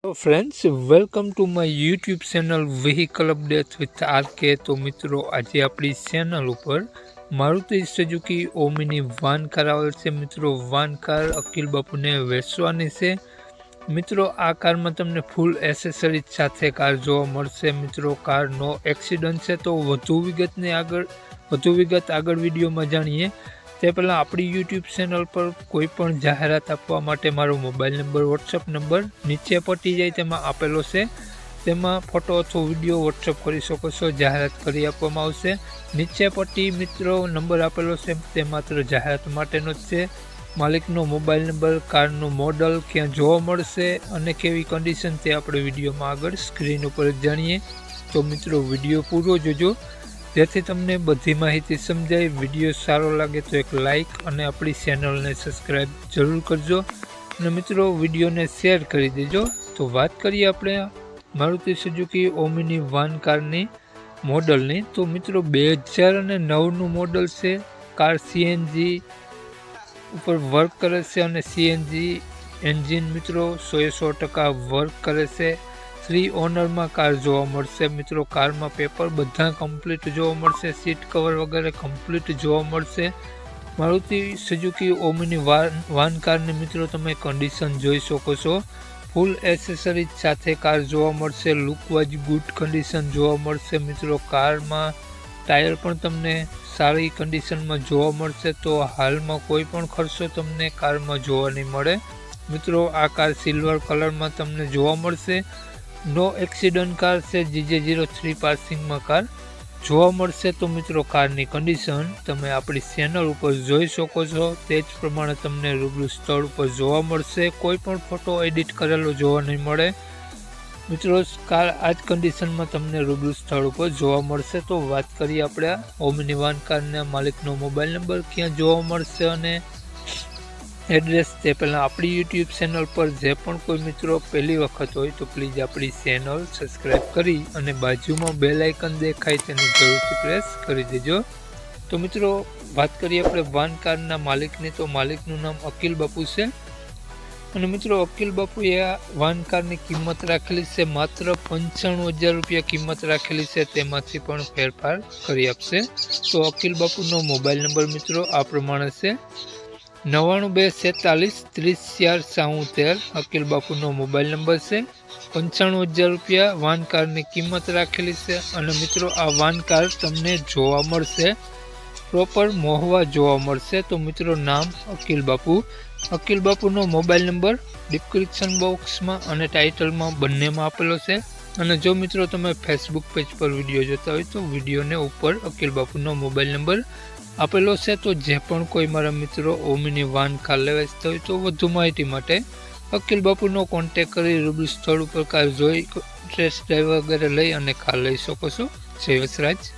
Friends welcome to my YouTube channel vehicle update with RK. तो मित्रों आज अपनी चैनल पर Maruti Suzuki Omni van car आवेल छे। मित्रों वान कार अखिल बापू ने वेचवानी छे। मित्रों आ कार में तमने फूल एसेसरीज साथे कार जोवा मळशे। मित्रों कार नो एक्सिडेंट छे। तो વધુ વિગત આગળ વિડીયોમાં જાણીએ તે પહેલાં આપણી यूट्यूब चैनल पर कोईपण जाहेरात आपवा माटे मारो मोबाइल नंबर वॉट्सएप नंबर नीचे पटी जाए तेमां आपेलो छे। तेमां फोटो अथवा विडियो वॉट्सएप करी शको छो। जाहेरात करी आपवामां आवशे। नीचे पटी मित्रों नंबर आपेलो छे ते मात्र जाहेरात माटेनो ज छे। मालिकनो मोबाइल नंबर कारनो मॉडल क्यां जोवा मळशे अने केवी कंडीशन ते आपणे विडियोमां आगळ स्क्रीन पर जाणीए। तो मित्रों विडियो पूरो जोजो जेथी तमने बधी माहिती समजाय। विडियो सारो लागे तो एक लाइक और अपनी चैनल ने सब्सक्राइब जरूर करजो और मित्रों विडियो ने शेर कर दीजो। तो बात करिए अपने मारुति सुजुकी ओमिनी वान कारनी मॉडलनी। तो मित्रों 2009 मॉडल से कार सीएनजी ऊपर वर्क करे से और सीएनजी एंजीन मित्रों 100% वर्क करे से। 3 ओनर में कार जोवा मळशे। मित्रों कार में पेपर बधा कम्प्लीट जोवा मळशे। सीट कवर वगैरह कम्प्लीट जोवा मळशे। Maruti Suzuki Omni van car ने मित्रों तमे कंडीशन जोई शको छो। फूल एसेसरीज साथे कार जोवा मळशे। लुक वाइज गुड कंडीशन जोवा मळशे। मित्रों कार में टायर पण तमने सारी कंडीशन में जोवा मळशे। तो हाल में कोई पण खर्चो तमने कार में जोवा नहीं मळे। मित्रों आ कार सिल्वर कलर में तमने जोवा मळशे। नो एक्सिडेंट कार से GJ03 पासिंग में कार जोवा मळशे। तो मित्रों कार नी कंडीशन तमे आपणी चेनल पर जोई शको छो। तेज प्रमाणे तमने रूबरू स्थळ पर जोवा मळशे। कोई पण फोटो एडिट करेलो जोवा नहीं मळे। मित्रों कार आज कंडीशन में तमने रूबरू स्थळ पर जोवा मळशे। तो बात करिए आपणे ओमिनी वान कार ने मालिकनो मोबाइल नंबर क्यां जोवा मळशे अने एड्रेस ते पहला अपनी यूट्यूब चैनल पर जे पण कोई मित्रों पहली वखत होय तो प्लीज अपनी चैनल सब्सक्राइब करी अने बाजुमां बेल आइकन देखाय तेने जरूरथी प्रेस करी देजो। तो मित्रों बात करिए अपने वान कारना मालिकनी। तो मालिकनुं नाम अखिल बापू छे अने मित्रों अखिल बापूए वान कारनी किंमत राखेली छे मात्र 95,000 रुपया किंमत राखेली छे। तेमांथी पण फेरफार करी आपशे। तो अखिल बापूनो मोबाइल नंबर मित्रों आ प्रमाणे छे 99 2 46 30 74। अखिल बापूनो मोबाइल नंबर से 95,000 रुपया वान कार की किंमत राखेली है। और मित्रों आ वान कार तमने जोवा मळशे प्रॉपर महुवा जोवा मळशे। तो मित्रों नाम अखिल बापूनो मोबाइल नंबर डिस्क्रिप्शन बॉक्स में और टाइटल में बंने में आपेलो है। और जो मित्रों तमे फेसबुक पेज पर विडियो जोता हो तो विडियो ने ऊपर अखिल बापूनो मोबाइल नंबर आपेलो है। तो जे पण कोई मारा मित्रों ओमिनी वान कार लेवा इच्छा होय तो વધુ माहिती माटे अखिल बापूनो कॉन्टेक्ट करी रूबरू स्थळ पर कार जोई टेस्ट ड्राइव वगैरह लई अने कार लई शको छो। जय वसराज।